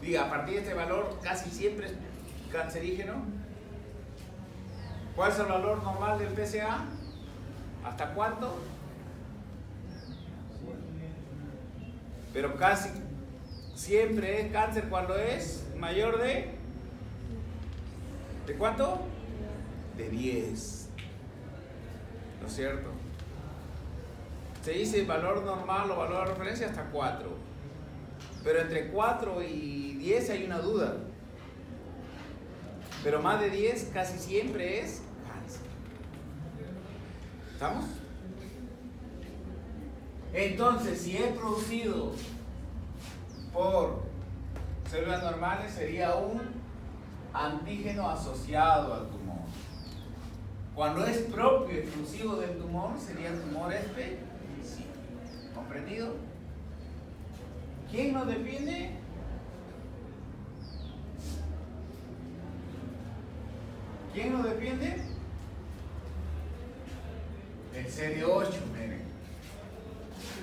Diga, a partir de este valor casi siempre es cancerígeno. ¿Cuál es el valor normal del PSA? ¿Hasta cuánto? Pero casi siempre es cáncer cuando es mayor de cuánto? De 10. ¿No es cierto? Se dice valor normal o valor de referencia hasta 4. Pero entre 4 y 10 hay una duda. Pero más de 10 casi siempre es cáncer. ¿Estamos? Entonces, si es producido por células normales, sería un antígeno asociado al tumor. Cuando es propio y exclusivo del tumor, sería el tumor específico. ¿Comprendido? ¿Quién nos define? ¿Quién nos defiende? El CD8, miren.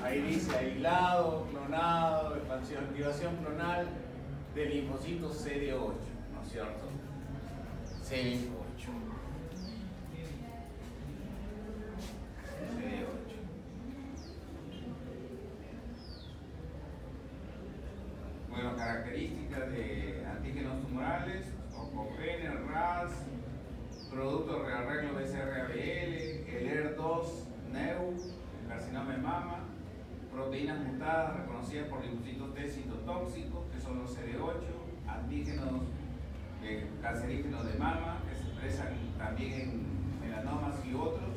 Ahí dice aislado, clonado, expansión, activación clonal del linfocito CD8, ¿no es cierto? CD8. Bueno, características de antígenos tumorales, oncogenes, RAS, producto de arreglo BCR-ABL, el ER2, NEU, el carcinoma de mama, proteínas mutadas reconocidas por linfocitos T citotóxicos, que son los CD8, antígenos cancerígenos de mama, que se expresan también en melanomas y otros,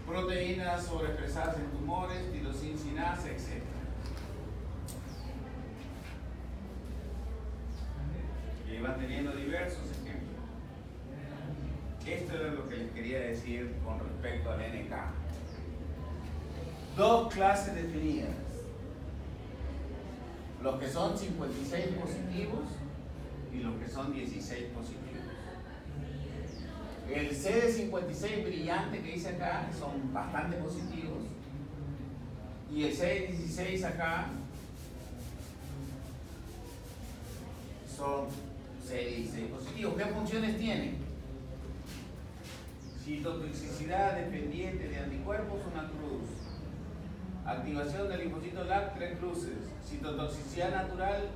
proteínas sobreexpresadas en tumores, tirosina sinasa, etc. Y van teniendo diversos ejemplos. Esto es lo que les quería decir con respecto al NK. Dos clases definidas. Los que son 56 positivos y los que son 16 positivos. El CD56 brillante que dice acá son bastante positivos. Y el CD16 acá son CD16 positivos. ¿Qué funciones tienen? Citotoxicidad dependiente de anticuerpos, una cruz. Activación del linfocito LAC, 3 cruces. Citotoxicidad natural,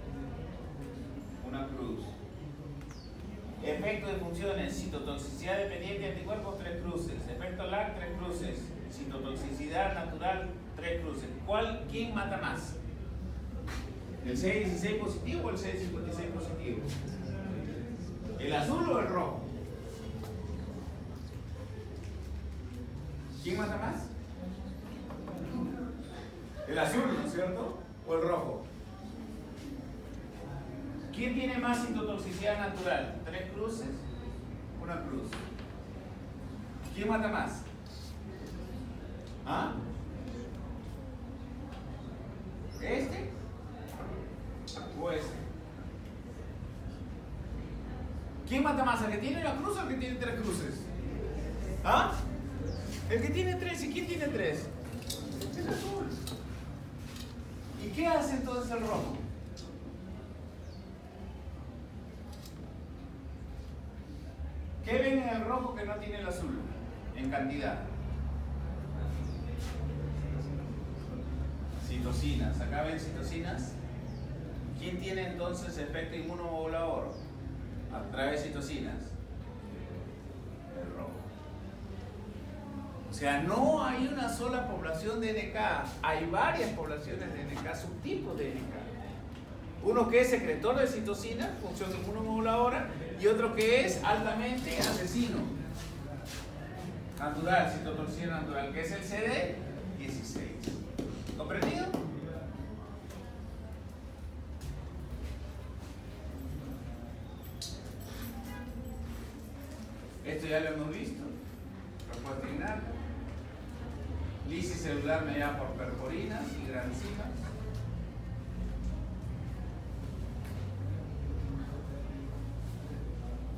una cruz. Efecto de funciones, citotoxicidad dependiente de anticuerpos, 3 cruces. Efecto LAC, 3 cruces. Citotoxicidad natural, 3 cruces. ¿Quién mata más? ¿El CD16 positivo o el CD56 positivo? ¿El azul o el rojo? ¿Quién mata más? El azul, ¿no es cierto? ¿O el rojo? ¿Quién tiene más citotoxicidad natural? 3 cruces, una cruz. ¿Quién mata más? ¿Ah? ¿Este? ¿O este? ¿Quién mata más? ¿El que tiene la cruz o el que tiene 3 cruces? ¿Ah? El que tiene 3. ¿Y quién tiene 3? El azul. ¿Y qué hace entonces el rojo? ¿Qué ven en el rojo que no tiene el azul? En cantidad. Citocinas. Acá ven citocinas. ¿Quién tiene entonces efecto inmunomodulador? A través de citocinas. El rojo. O sea, no hay una sola población de NK, hay varias poblaciones de NK, subtipos de NK. Uno que es secretor de citocina, función inmunomoduladora, y otro que es altamente asesino. Natural, citotoxina natural, que es el CD16. ¿Comprendido? Esto ya lo hemos visto. Respuesta innata. Lisis celular mediada por perforinas y granzimas.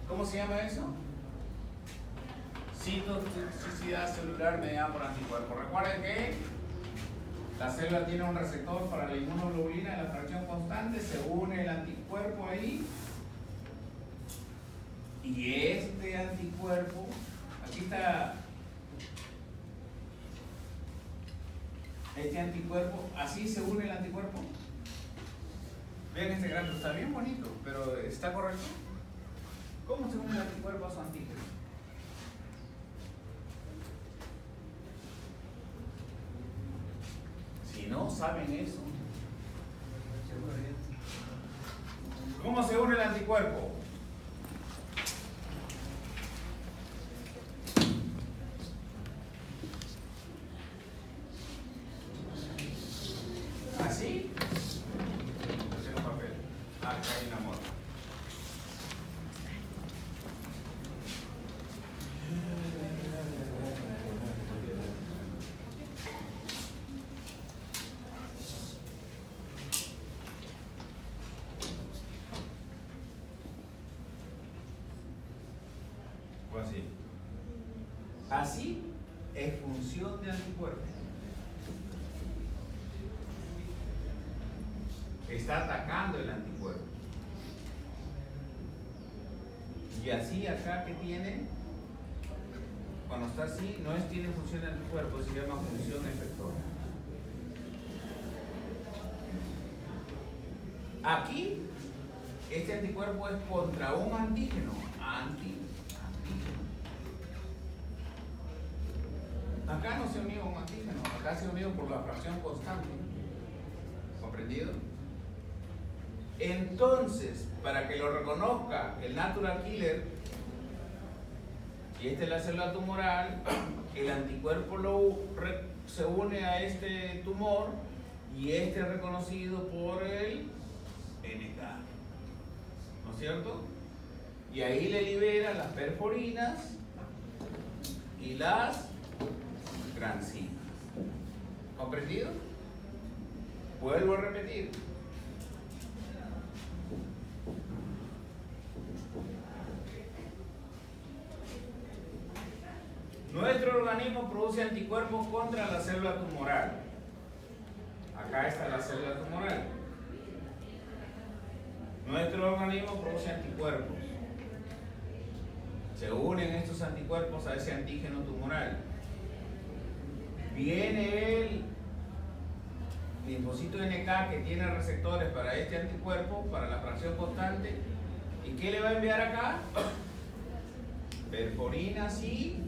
¿Cómo se llama eso? Citotoxicidad celular mediada por anticuerpos. Recuerden que la célula tiene un receptor para la inmunoglobulina en la fracción constante, se une el anticuerpo ahí. Y este anticuerpo, aquí está este anticuerpo, así se une el anticuerpo. Vean este gráfico, está bien bonito, pero ¿está correcto? ¿Cómo se une el anticuerpo a su antígeno? Si no saben eso, ¿cómo se une el anticuerpo? ¿Así? No tengo papel. Acá hay una mota. O así. Así es función de anticuerpo. Está atacando el anticuerpo. Y así acá que tiene, cuando está así, no es tiene función de anticuerpo, se llama función efectora. Aquí, este anticuerpo es contra un antígeno. Antígeno. Acá no se unió un antígeno, acá se unió por la fracción constante. ¿Comprendido? Entonces, para que lo reconozca el natural killer, y esta es la célula tumoral, el anticuerpo se une a este tumor y este es reconocido por el NK. ¿No es cierto? Y ahí le libera las perforinas y las grancinas. ¿Comprendido? Vuelvo a repetir. Nuestro organismo produce anticuerpos contra la célula tumoral. Acá está la célula tumoral. Nuestro organismo produce anticuerpos. Se unen estos anticuerpos a ese antígeno tumoral. Viene el linfocito NK que tiene receptores para este anticuerpo, para la fracción constante. ¿Y qué le va a enviar acá? Perforinas y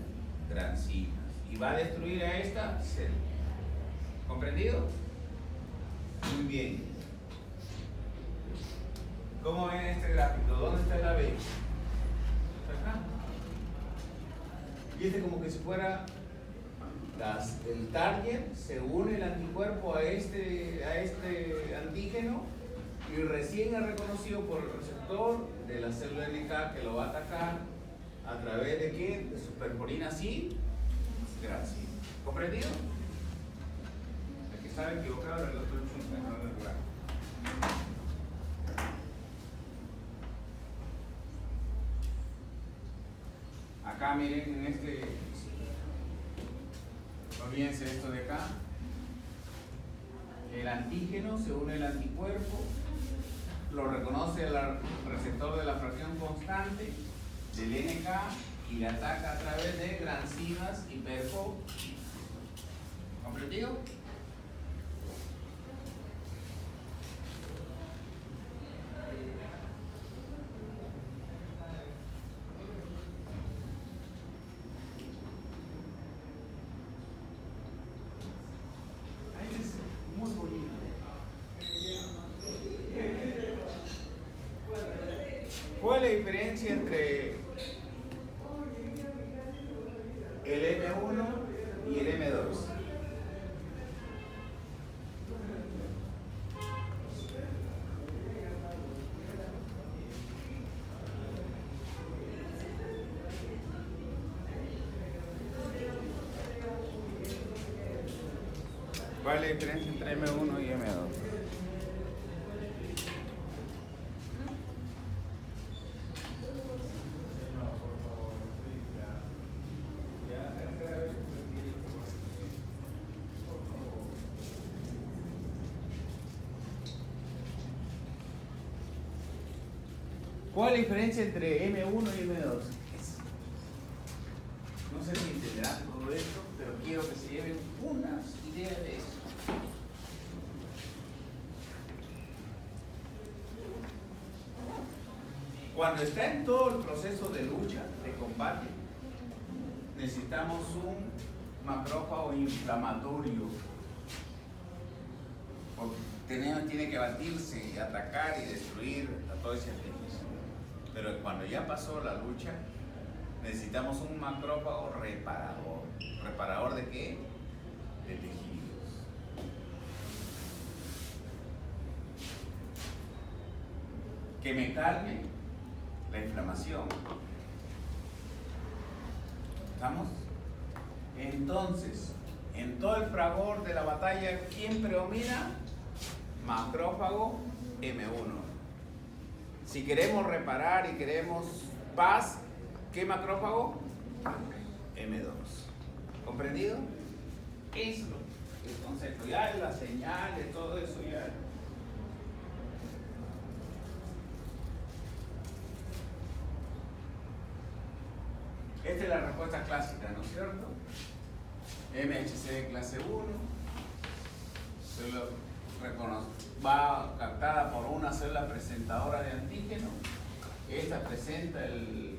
grancinas. Y va a destruir a esta célula. ¿Comprendido? Muy bien. ¿Cómo ven este gráfico? ¿Dónde está la B? Está acá. Y este como que si fuera el target, se une el anticuerpo a este antígeno y recién es reconocido por el receptor de la célula NK que lo va a atacar a través de qué? De sus perforinas y gracias. ¿Comprendido? El que estaba equivocado era el otro lugar. Acá miren en olvídense esto de acá. El antígeno se une al anticuerpo, lo reconoce el receptor de la fracción constante del NK y le ataca a través de grancinas y perfo. ¿Comprendido? ¿Cuál es la diferencia entre el M1 y el M2? ¿Cuál es la diferencia entre M1 y M2? ¿Cuál es la diferencia entre M1 y M2? No sé si entenderán todo esto, pero quiero que se lleven unas ideas de eso. Cuando está en todo el proceso de lucha, de combate, necesitamos un macrófago inflamatorio. Porque tiene que batirse y atacar y destruir a todo ese tejido. Pero cuando ya pasó la lucha, necesitamos un macrófago reparador. ¿Reparador de qué? De tejidos. Que me calme la inflamación. ¿Estamos? Entonces, en todo el fragor de la batalla, ¿quién predomina? Macrófago M1. Si queremos reparar y queremos paz, ¿qué macrófago? M2. ¿Comprendido? Eso es el concepto. Ya las señales, todo eso ya. Esta es la respuesta clásica, ¿no es cierto? MHC de clase 1. Va captada por una célula presentadora de antígeno. Esta presenta el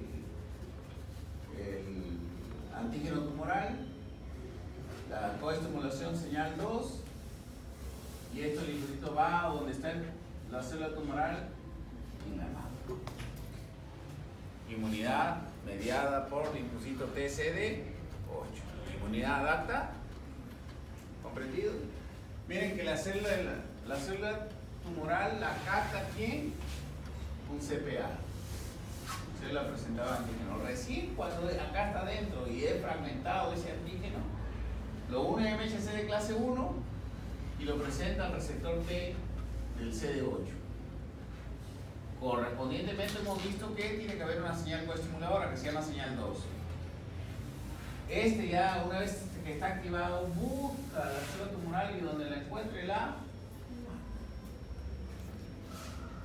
antígeno tumoral, la coestimulación señal 2, y esto el linfocito va a donde está la célula tumoral inflamada. Inmunidad mediada por linfocito TCD8. Inmunidad adapta. ¿Comprendido? Miren que la célula tumoral la capta ¿quién? Un CPA. Célula presentada antígeno. Recién cuando acá está dentro y es fragmentado ese antígeno, lo une a MHC de clase 1 y lo presenta al receptor T del CD8. Correspondientemente hemos visto que tiene que haber una señal coestimuladora que se llama señal 2. Este ya, una vez que está activado, busca la célula tumoral y donde la encuentre ¿no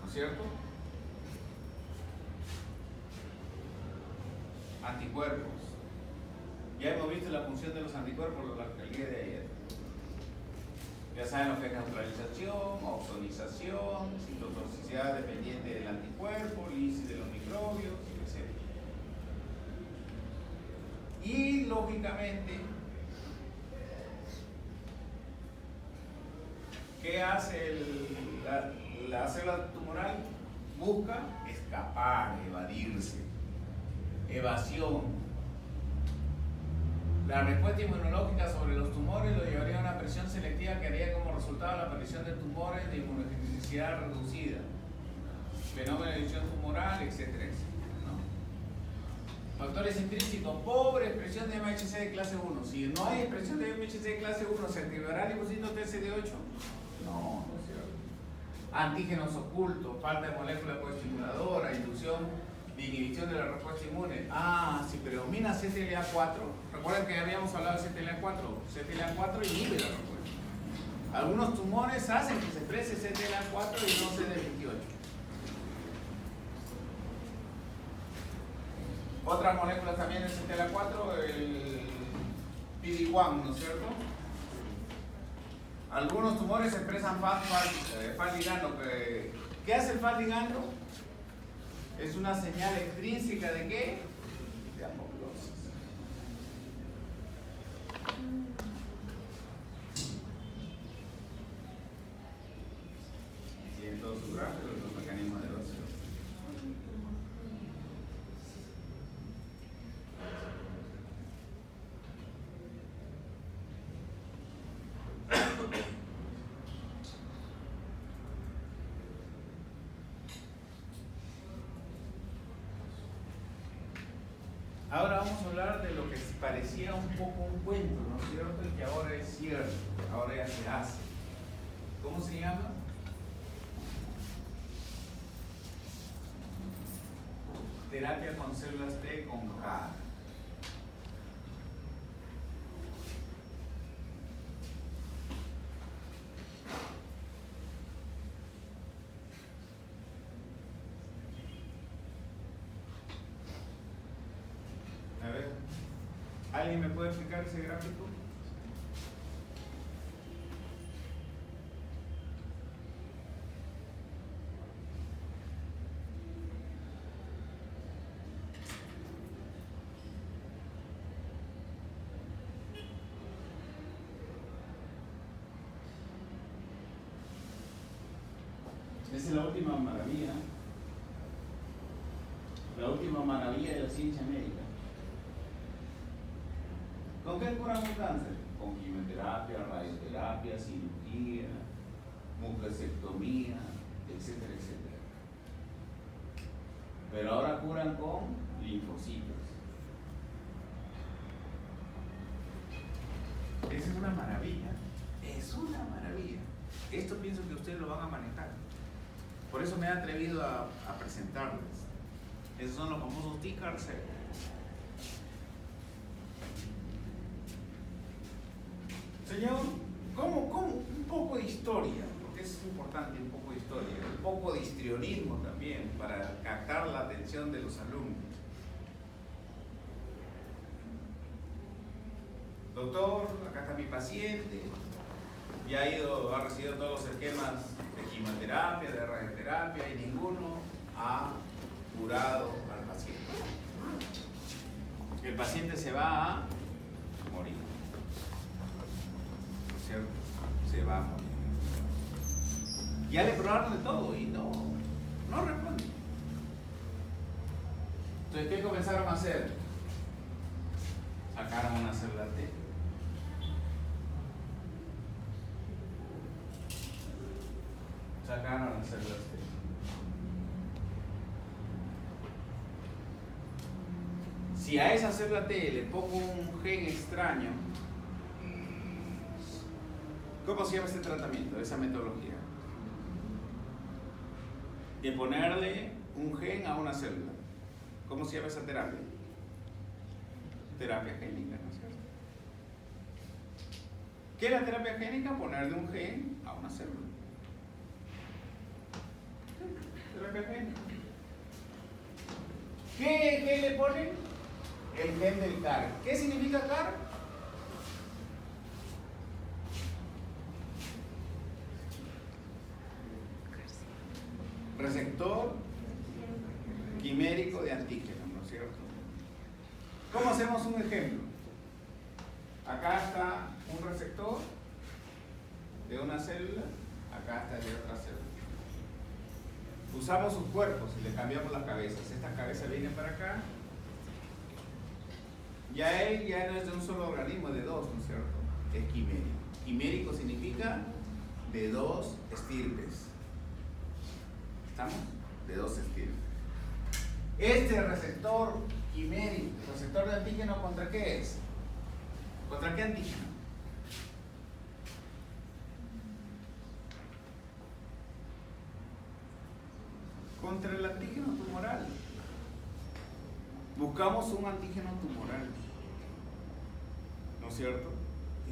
es cierto? Anticuerpos. Ya hemos visto la función de los anticuerpos el día de ayer. Ya saben lo que es neutralización, ozonización, citotoxicidad dependiente del anticuerpo, lisis de los microbios, etc. Y lógicamente, ¿qué hace la célula tumoral? Busca escapar, evadirse. Evasión. La respuesta inmunológica sobre los tumores lo llevaría a una presión selectiva que haría como resultado la aparición de tumores de inmunogenicidad reducida, fenómeno de división tumoral, etcétera, etcétera, ¿no? Factores intrínsecos, pobre expresión de MHC de clase 1. Si no hay expresión de MHC de clase 1, ¿se activará el linfocito TCD8? No, no es cierto. Antígenos ocultos, falta de molécula coestimuladora, inducción de inhibición de la respuesta inmune. Si predomina CTLA4, recuerden que habíamos hablado de CTLA4 inhibe la respuesta. Algunos tumores hacen que se exprese CTLA4 y no CD28. Otras moléculas también de CTLA4, el PD-1, ¿no es cierto? Algunos tumores expresan FAD ligando. ¿Qué hace el FAD ligando? Es una señal extrínseca de ¿qué? De apoptosis. Y en todo su gráfico los mecanismos de evasión. Ahora vamos a hablar de lo que parecía un poco un cuento, ¿no es cierto? Y que ahora es cierto, ahora ya se hace. ¿Cómo se llama? Terapia con células T con CAR. puede explicar ese gráfico? Esa es la última maravilla. La última maravilla de la ciencia médica. ¿Con qué curan un cáncer? Con quimioterapia, radioterapia, cirugía, mucosectomía, etcétera, etcétera. Pero ahora curan con linfocitos. Esa es una maravilla. Es una maravilla. Esto pienso que ustedes lo van a manejar. Por eso me he atrevido a presentarles. Esos son los famosos T-CAR. Señor, ¿cómo? Un poco de historia, porque es importante un poco de historia, un poco de histrionismo también, para captar la atención de los alumnos. Doctor, acá está mi paciente, ya ha recibido todos los esquemas de quimioterapia, de radioterapia, y ninguno ha curado al paciente. El paciente se va a morir. ¿Cierto? Se va a morir. Ya le probaron de todo y no responde. Entonces, ¿qué comenzaron a hacer? Sacaron una célula T. Sacaron las células T. Si a esa célula T le pongo un gen extraño, ¿cómo se llama este tratamiento, esa metodología? De ponerle un gen a una célula. ¿Cómo se llama esa terapia? Terapia génica, ¿no es cierto? ¿Qué es la terapia génica? Ponerle un gen a una célula. Terapia génica. ¿Qué le ponen? El gen del CAR. ¿Qué significa CAR? Receptor quimérico de antígeno, ¿no es cierto? ¿Cómo hacemos un ejemplo? Acá está un receptor de una célula, acá está de otra célula. Usamos sus cuerpos y le cambiamos las cabezas. Esta cabeza viene para acá. Ya él ya no es de un solo organismo, de dos, ¿no es cierto? Es quimérico. Quimérico significa de dos estirpes. ¿Estamos? De dos estirpes. Este receptor quimérico, receptor de antígeno, ¿contra qué es? ¿Contra qué antígeno? Contra el antígeno tumoral. Buscamos un antígeno tumoral, ¿no es cierto?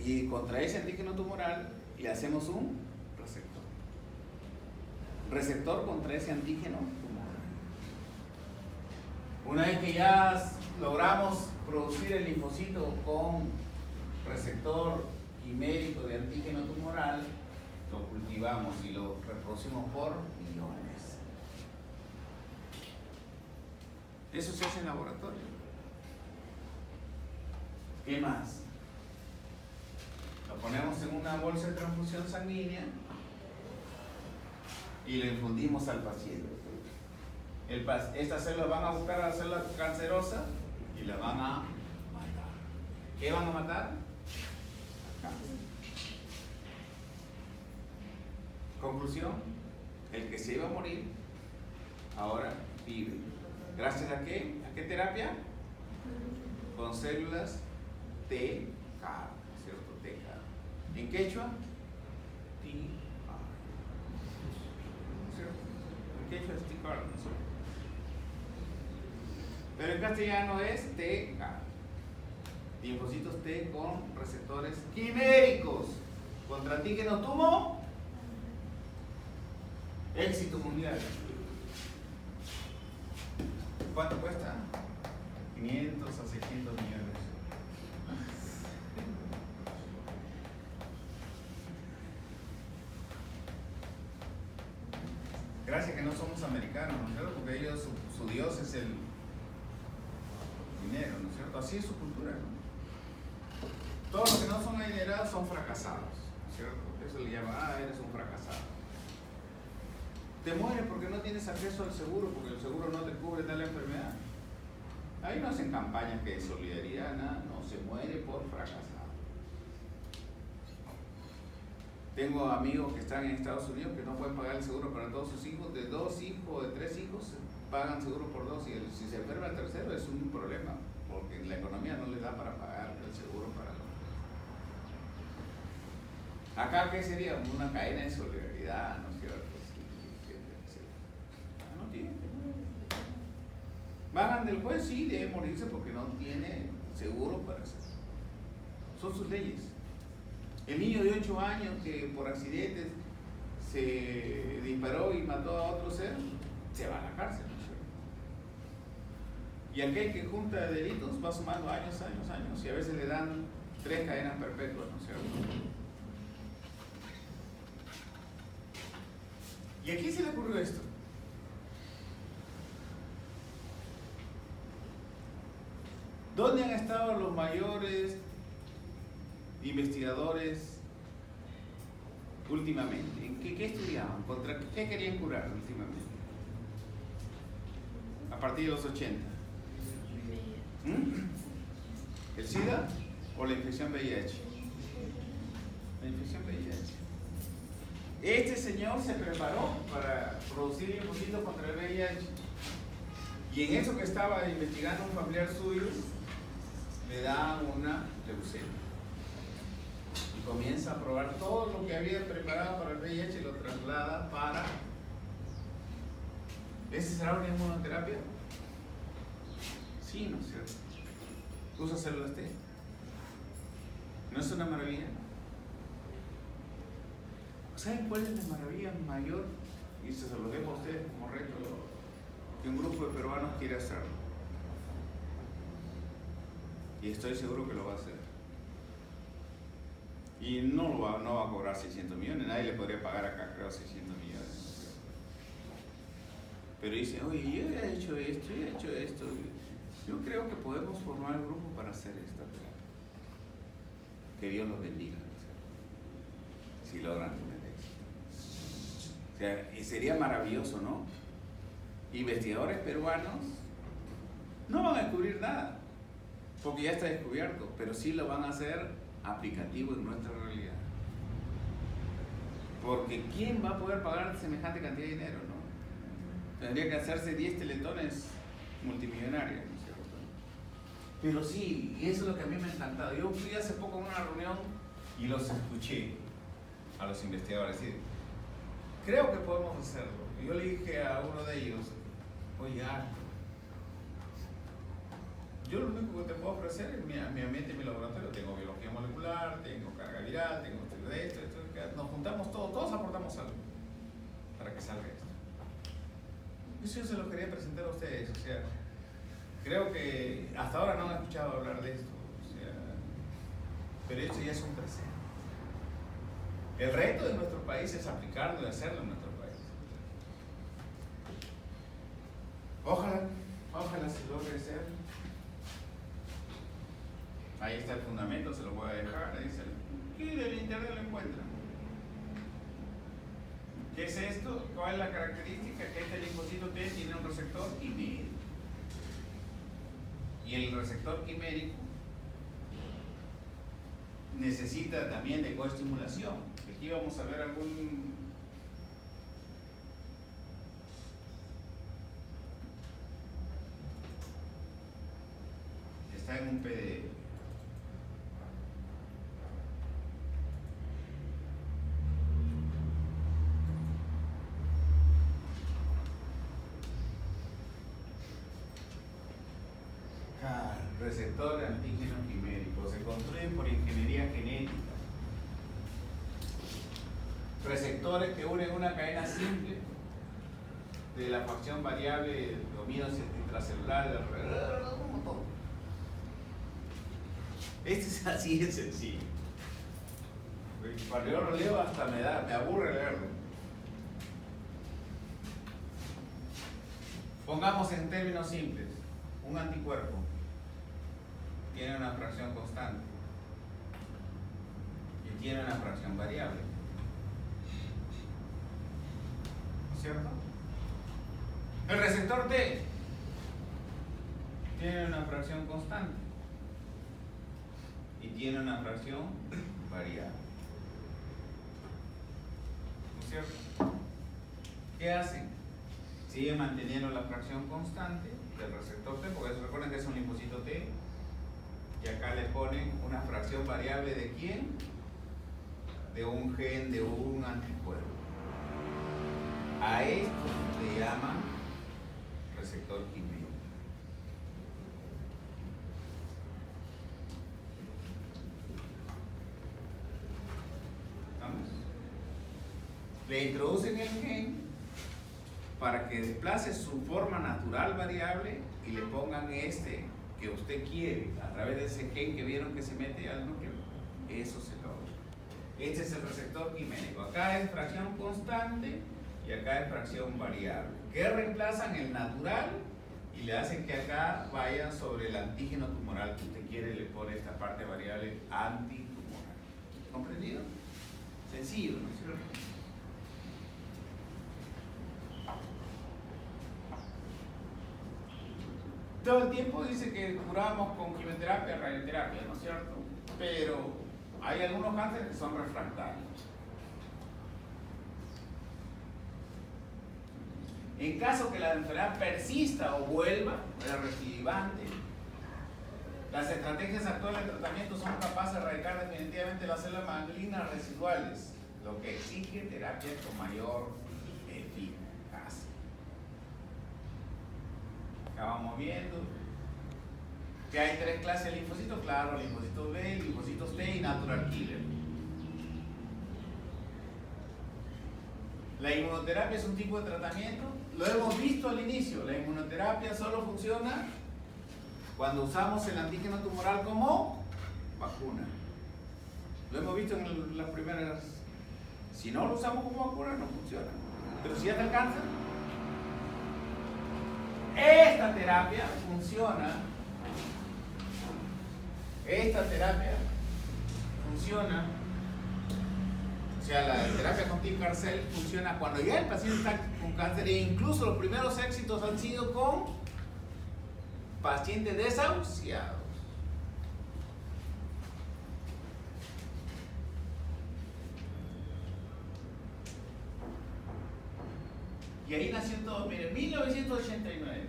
Y contra ese antígeno tumoral le hacemos un receptor. Receptor contra ese antígeno tumoral. Una vez que ya logramos producir el linfocito con receptor quimérico de antígeno tumoral, lo cultivamos y lo reproducimos por millones. Eso se hace en laboratorio. ¿Qué más? Lo ponemos en una bolsa de transfusión sanguínea y le infundimos al paciente. Estas células van a buscar a la célula cancerosa y la van a matar. ¿Qué van a matar? Cáncer. Conclusión: el que se iba a morir ahora vive. ¿Gracias a qué? ¿A qué terapia? Con células T-CAR, ¿cierto? T-CAR. ¿En quechua? T-CAR. ¿Cierto? En quechua es T-CAR, ¿no es cierto? Pero en castellano es T-CAR. Linfocitos T con receptores quiméricos contra antígeno tumo. Éxito mundial. ¿Cuánto cuesta? 500 a 600 millones. Gracias que no somos americanos, ¿no es cierto? Porque ellos, su Dios es el dinero, ¿no es cierto? Así es su cultura, ¿no? Todos los que no son adinerados son fracasados, ¿no es cierto? Eso le llaman, eres un fracasado. Te mueres porque no tienes acceso al seguro, porque el seguro no te cubre tal enfermedad. Ahí no hacen campañas que de solidaridad, nada, no, se muere por fracasado. Tengo amigos que están en Estados Unidos que no pueden pagar el seguro para todos sus hijos, de 2 hijos, de 3 hijos, pagan seguro por 2 y si se enferma el tercero es un problema, porque la economía no les da para pagar el seguro para los. Acá, ¿qué sería? Una cadena de solidaridad, ¿no es cierto? No tiene. Bajan del juez, sí, debe morirse porque no tiene seguro para hacer. Son sus leyes. El niño de 8 años que por accidentes se disparó y mató a otro ser, se va a la cárcel, ¿no es cierto? Y aquel que junta delitos va sumando años, y a veces le dan 3 cadenas perpetuas, ¿no es cierto? ¿Y a quién se le ocurrió esto? ¿Dónde han estado los mayores investigadores últimamente? ¿En qué estudiaban? ¿Contra qué querían curar últimamente? A partir de los 80. ¿El SIDA o la infección VIH? La infección VIH. Este señor se preparó para producir linfocitos contra el VIH. Y en eso que estaba investigando un familiar suyo, le da una leucemia. Y comienza a probar todo lo que había preparado para el VIH y lo traslada para. ¿Ese será una inmunoterapia? Sí, ¿no es cierto? Usa células T. ¿No es una maravilla? ¿Saben cuál es la maravilla mayor? Y se lo dejo a ustedes como reto, que un grupo de peruanos quiere hacerlo. Y estoy seguro que lo va a hacer. Y no va a cobrar 600 millones, nadie le podría pagar acá, creo, 600 millones. Pero dice, oye, yo he hecho esto. Yo creo que podemos formar el grupo para hacer esta terapia. Que Dios los bendiga, si logran tener éxito. O sea, y sería maravilloso, ¿no? Investigadores peruanos no van a descubrir nada, porque ya está descubierto, pero sí lo van a hacer aplicativo en nuestra realidad. Porque ¿quién va a poder pagar semejante cantidad de dinero, no? Tendría que hacerse 10 teletones multimillonarios, ¿no es cierto? Pero sí, y eso es lo que a mí me ha encantado. Yo fui hace poco a una reunión y los escuché a los investigadores decir, creo que podemos hacerlo. Y yo le dije a uno de ellos, oye, yo lo único que te puedo ofrecer es mi ambiente y mi laboratorio. Tengo biología molecular, tengo carga viral, tengo esto. Nos juntamos todos aportamos algo para que salga esto. Eso yo se lo quería presentar a ustedes. O sea, creo que hasta ahora no han escuchado hablar de esto. O sea, pero esto ya es un presente. El reto de nuestro país es aplicarlo y hacerlo en nuestro país. Ojalá se logre hacer. Ahí está el fundamento, se lo voy a dejar. Ahí está. Y en el internet lo encuentran. ¿Qué es esto? ¿Cuál es la característica? Que este linfocito T tiene un receptor quimérico. Y el receptor quimérico necesita también de coestimulación. Aquí vamos a ver algún. Está en un PDF. Receptor antígeno quimérico. Se construyen por ingeniería genética. Receptores que unen una cadena simple de la facción variable dominio intracelular alrededor, un montón. Este es así de sencillo. Cuando yo lo leo hasta me aburre leerlo. Pongamos en términos simples, un anticuerpo tiene una fracción constante y tiene una fracción variable, ¿cierto? El receptor T tiene una fracción constante y tiene una fracción variable, ¿no es cierto? ¿Qué hacen? Siguen manteniendo la fracción constante del receptor T, porque recuerden que es un linfocito T, y acá le ponen una fracción variable ¿de quién? De un gen, de un anticuerpo. A esto le llaman receptor químico. ¿Vamos? Le introducen el gen para que desplace su forma natural variable y le pongan este que usted quiere a través de ese gen que vieron que se mete al núcleo. Eso se logra. Este es el receptor quiménico. Acá es fracción constante y acá es fracción variable, que reemplazan el natural y le hacen que acá vaya sobre el antígeno tumoral que usted quiere, le pone esta parte variable antitumoral. ¿Comprendido? Sencillo, ¿no es cierto? Todo el tiempo dice que curamos con quimioterapia, radioterapia, ¿no es cierto? Pero hay algunos cánceres que son refractarios. En caso que la enfermedad persista o vuelva, es recidivante, las estrategias actuales de tratamiento son capaces de erradicar definitivamente las células malignas residuales, lo que exige terapias con mayor eficacia. Acá vamos viendo que hay tres clases de linfocitos, claro, linfocitos B, linfocitos T y natural killer. La inmunoterapia es un tipo de tratamiento, lo hemos visto al inicio, la inmunoterapia solo funciona cuando usamos el antígeno tumoral como vacuna. Lo hemos visto en las primeras. Si no lo usamos como vacuna, no funciona. Pero si ya está el cáncer, esta terapia funciona. Esta terapia funciona. O sea, la terapia con Team Carcel funciona cuando ya el paciente está con cáncer, e incluso los primeros éxitos han sido con pacientes desahuciados. Y ahí nació todo. Miren, 1989.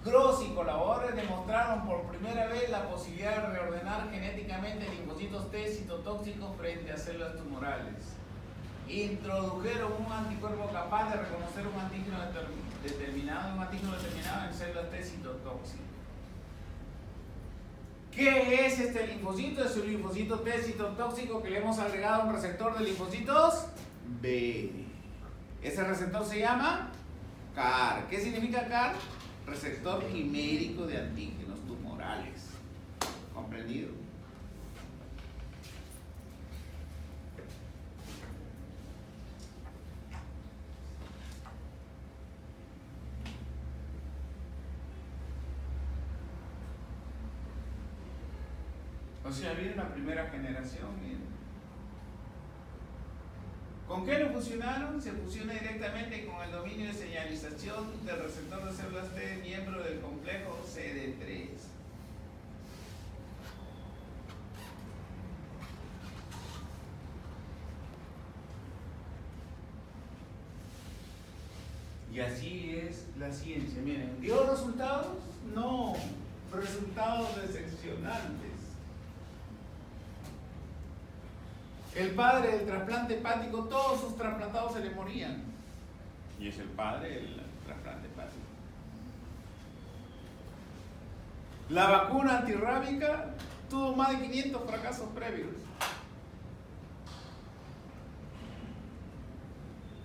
Gross y colaboradores demostraron por primera vez la posibilidad de reordenar genéticamente linfocitos T citotóxicos frente a células tumorales. Introdujeron un anticuerpo capaz de reconocer un antígeno determinado en células T citotóxicas. ¿Qué es este linfocito? Es un linfocito T citotóxico que le hemos agregado a un receptor de linfocitos B. Ese receptor se llama CAR. ¿Qué significa CAR? Receptor quimérico de antígenos tumorales. ¿Comprendido? O sea, viene una primera generación. Miren. ¿Con qué lo fusionaron? Se fusiona directamente con el dominio de señalización del receptor de células T, miembro del complejo CD3. Y así es la ciencia. Miren, ¿dio resultados? No, resultados decepcionantes. El padre del trasplante hepático, todos sus trasplantados se le morían. Y es el padre del trasplante hepático. La vacuna antirrábica tuvo más de 500 fracasos previos.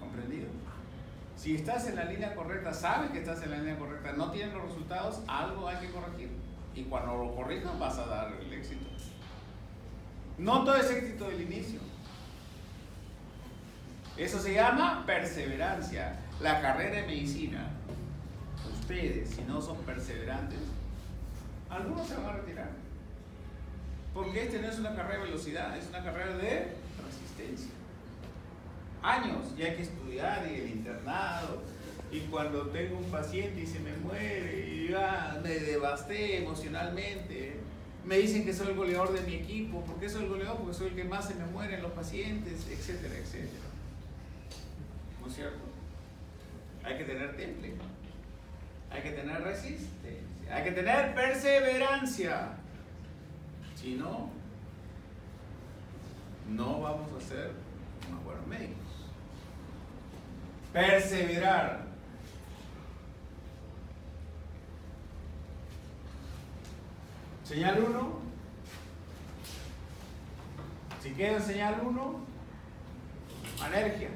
¿Comprendido? Si estás en la línea correcta, sabes que estás en la línea correcta, no tienes los resultados, algo hay que corregir. Y cuando lo corrijas vas a dar el éxito. No todo es éxito del inicio. Eso se llama perseverancia. La carrera de medicina. Ustedes, si no son perseverantes, algunos se van a retirar. Porque este no es una carrera de velocidad, es una carrera de resistencia. Años, y hay que estudiar, y el internado, y cuando tengo un paciente y se me muere, y ya me devasté emocionalmente. Me dicen que soy el goleador de mi equipo. ¿Por qué soy el goleador? Porque soy el que más se me mueren los pacientes, etcétera, etcétera. ¿No es cierto? Hay que tener temple, hay que tener resistencia, hay que tener perseverancia. Si no, no vamos a ser unos buenos médicos. Perseverar. Señal 1. Si queda señal 1, alergia.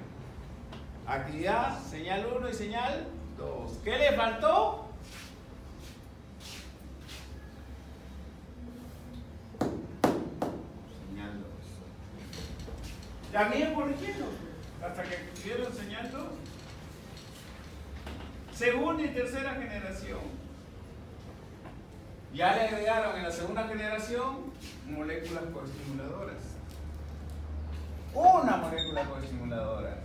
Actividad, señal 1 y señal 2. ¿Qué le faltó? Señal 2. También corrigiendo hasta que tuvieron señal 2. Segunda y tercera generación. Ya le agregaron en la segunda generación moléculas coestimuladoras. Una molécula coestimuladora.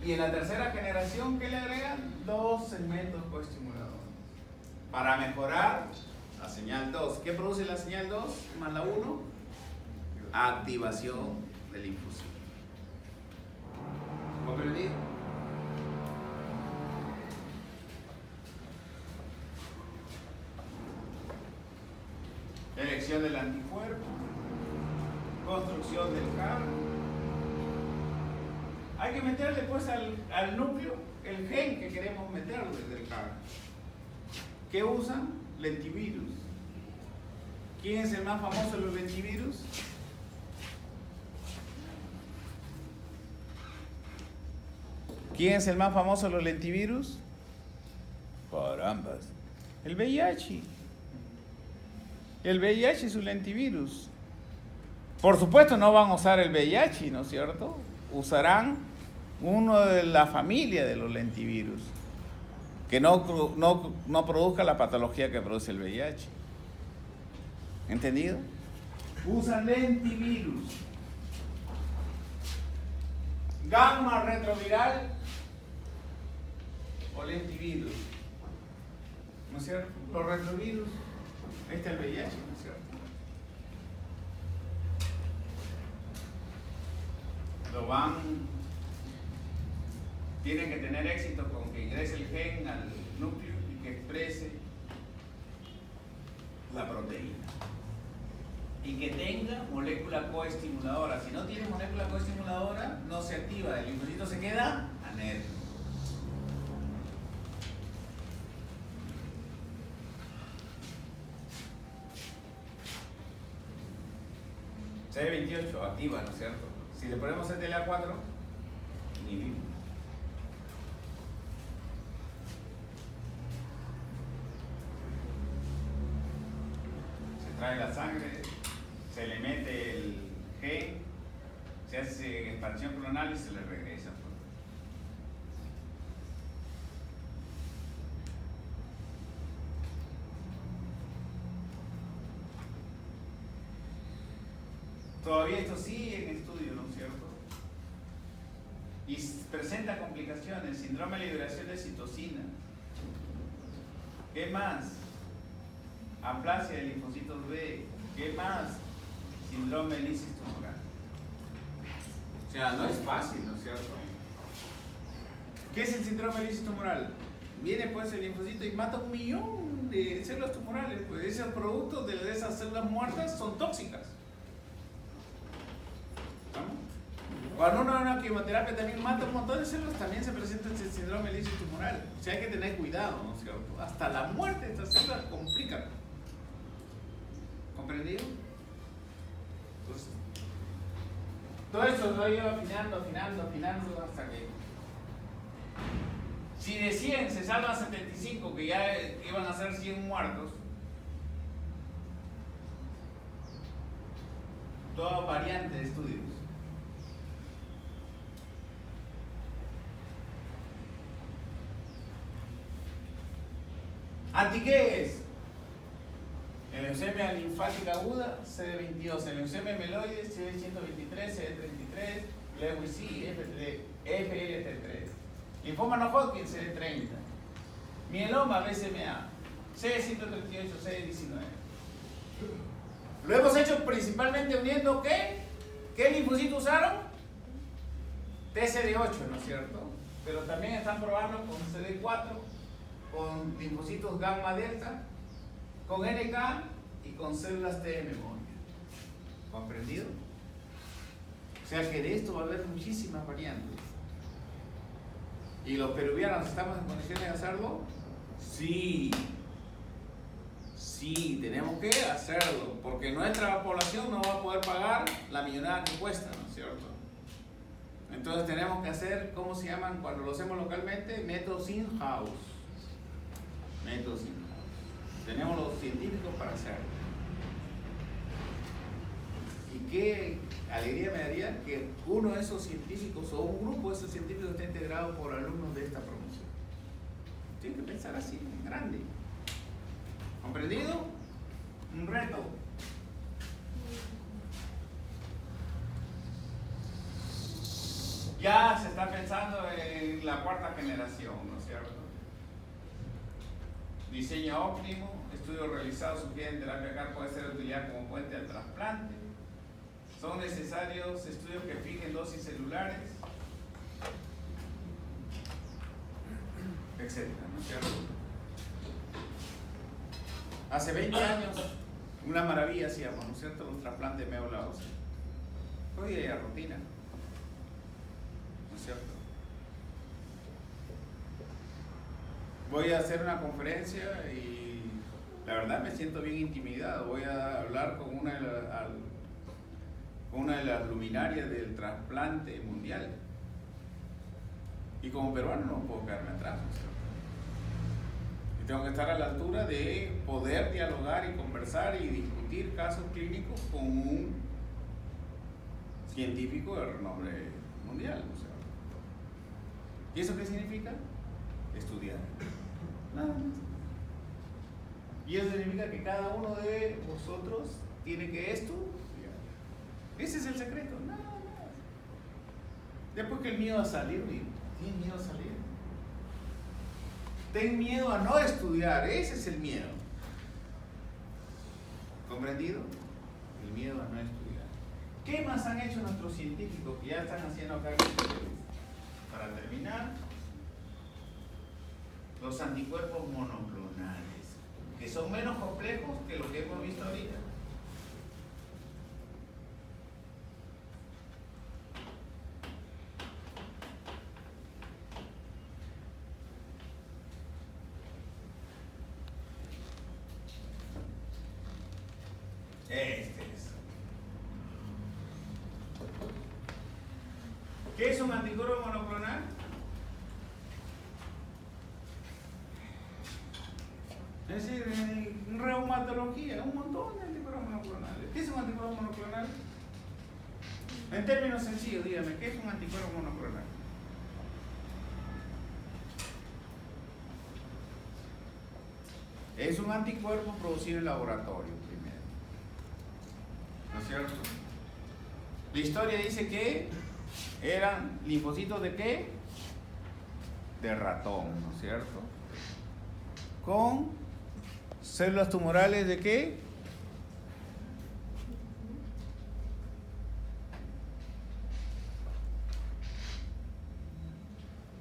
Y en la tercera generación, ¿qué le agregan? 2 segmentos coestimuladores. Para mejorar la señal 2. ¿Qué produce la señal 2 más la 1? Activación del infusión. ¿Comprendido? Elección del anticuerpo. Construcción del CAR. Hay que meterle pues al núcleo el gen que queremos meterle del CAR. ¿Qué usan? Lentivirus. ¿Quién es el más famoso de los lentivirus? ¿Quién es el más famoso de los lentivirus? Carambas. El VIH. El VIH es un lentivirus. Por supuesto no van a usar el VIH, ¿no es cierto? Usarán uno de la familia de los lentivirus que no produzca la patología que produce el VIH. ¿Entendido? Usan lentivirus. Gamma retroviral o lentivirus. ¿No es cierto? Los retrovirus. Ahí está el VIH, ¿no es cierto? Tienen que tener éxito con que ingrese el gen al núcleo y que exprese la proteína. Y que tenga molécula coestimuladora. Si no tiene molécula coestimuladora, no se activa, el linfocito se queda anérgico. CD28 activa, ¿no es cierto? Si le ponemos CTLA4, inhibimos. Se trae la sangre, se le mete el gen, se hace expansión clonal y se le regresa. Todavía esto sigue en estudio, ¿no es cierto? Y presenta complicaciones, síndrome de liberación de citocina. ¿Qué más? Aplasia de linfocitos B. ¿Qué más? Síndrome de lisis tumoral. O sea, no es fácil, ¿no es cierto? ¿Qué es el síndrome de lisis tumoral? Viene pues el linfocito y mata 1 millón de células tumorales. Pues esos productos de esas células muertas son tóxicas. Cuando uno da una quimioterapia también mata un montón de células, también se presenta el síndrome de lisis tumoral. O sea, hay que tener cuidado, ¿no es cierto? Hasta la muerte de estas células complica. ¿Comprendido? Entonces, todo eso lo he ido afinando hasta que si de 100 se salvan 75, que ya iban a ser 100 muertos, toda variante de estudios. ¿Anti qué es? En leucemia linfática aguda, CD22. En leucemia mieloide, CD123, CD33, Lewis-C, FLT3. Linfoma no Hodgkin, CD30. Mieloma, BCMA, CD138, CD19. Lo hemos hecho principalmente uniendo ¿qué? ¿Qué linfocito usaron? TCD8, ¿no es cierto? Pero también están probando con CD4, con linfocitos gamma delta, con NK y con células T de memoria. ¿Comprendido? O sea que de esto va a haber muchísimas variantes. ¿Y los peruvianos estamos en condiciones de hacerlo? Sí. Sí, tenemos que hacerlo, porque nuestra población no va a poder pagar la millonada que cuesta, ¿no es cierto? Entonces tenemos que hacer, ¿cómo se llaman cuando lo hacemos localmente? Métodos in-house. Métodos in-house. Tenemos los científicos para hacerlo. Y qué alegría me daría que uno de esos científicos o un grupo de esos científicos esté integrado por alumnos de esta promoción. Tienen que pensar así, en grande. ¿Comprendido? Un reto. Ya se está pensando en la cuarta generación, ¿no es cierto? Diseño óptimo, estudios realizados sugieren que terapia CAR puede ser utilizada como puente al trasplante. Son necesarios estudios que fijen dosis celulares, etcétera, ¿no es cierto? Hace 20 años, una maravilla hacíamos, ¿no es cierto? Los trasplantes de médula ósea. Hoy hay rutina, ¿no es cierto? Voy a hacer una conferencia y la verdad me siento bien intimidado. Voy a hablar con una de las luminarias del trasplante mundial. Y como peruano no puedo quedarme atrás, ¿no es cierto? Tengo que estar a la altura de poder dialogar y conversar y discutir casos clínicos con un científico de renombre mundial, ¿no es cierto? ¿Y eso qué significa? Estudiar. Nada más. Y eso significa que cada uno de vosotros tiene que estudiar. Ese es el secreto, nada más. Después que el miedo a salir, ¿tienes miedo a salir? Ten miedo a no estudiar, ese es el miedo. ¿Comprendido? El miedo a no estudiar. ¿Qué más han hecho nuestros científicos que ya están haciendo acá? Para terminar, los anticuerpos monoclonales, que son menos complejos que lo que hemos visto ahorita. Este es. ¿Qué es un anticuerpo monoclonal? Es decir, en reumatología, un montón de anticuerpos monoclonales. ¿Qué es un anticuerpo monoclonal? En términos sencillos, dígame, ¿qué es un anticuerpo monoclonal? Es un anticuerpo producido en laboratorio primero. ¿No es cierto? La historia dice que eran linfocitos de ¿qué? De ratón, ¿no es cierto? Con células tumorales de ¿qué?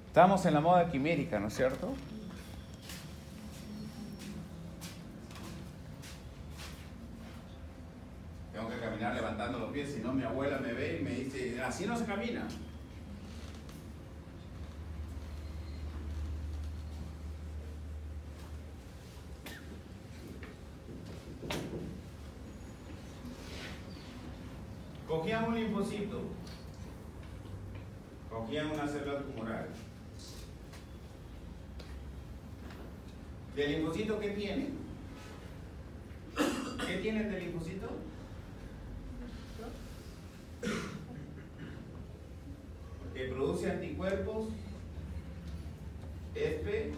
Estamos en la moda quimérica, ¿no es cierto? Tengo que caminar levantando los pies, si no mi abuela me ve y me dice, así no se camina. Cogían un linfocito, cogían una célula tumoral. ¿Del linfocito qué tiene? ¿Qué tiene del linfocito? Que produce anticuerpos específicos.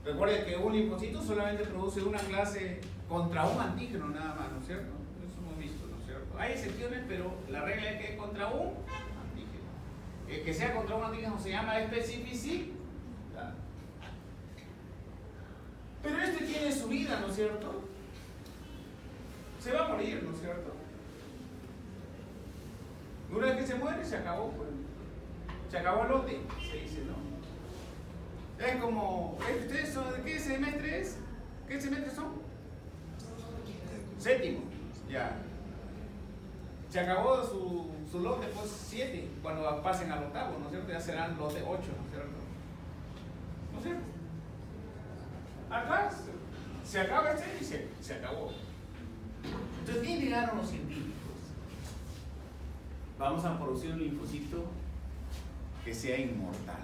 Recuerden que un linfocito solamente produce una clase contra un antígeno nada más, ¿no es cierto? Eso hemos visto, ¿no es cierto? Hay excepciones, pero la regla es que es contra un antígeno. El que sea contra un antígeno se llama especificidad. Pero este tiene su vida, ¿no es cierto? Se va a morir, ¿no es cierto? Una vez que se muere, se acabó, pues. Se acabó el lote, se dice, ¿no? Es como, ¿ustedes son de qué semestre es? ¿Qué semestre son? Séptimo, ya. Se acabó su lote, pues 7, cuando pasen al octavo, ¿no es cierto? Ya serán lote 8, ¿no es cierto? ¿No es cierto? Acá se acaba este y se acabó. Entonces, ¿qué llegaron los científicos? Vamos a producir un linfocito que sea inmortal.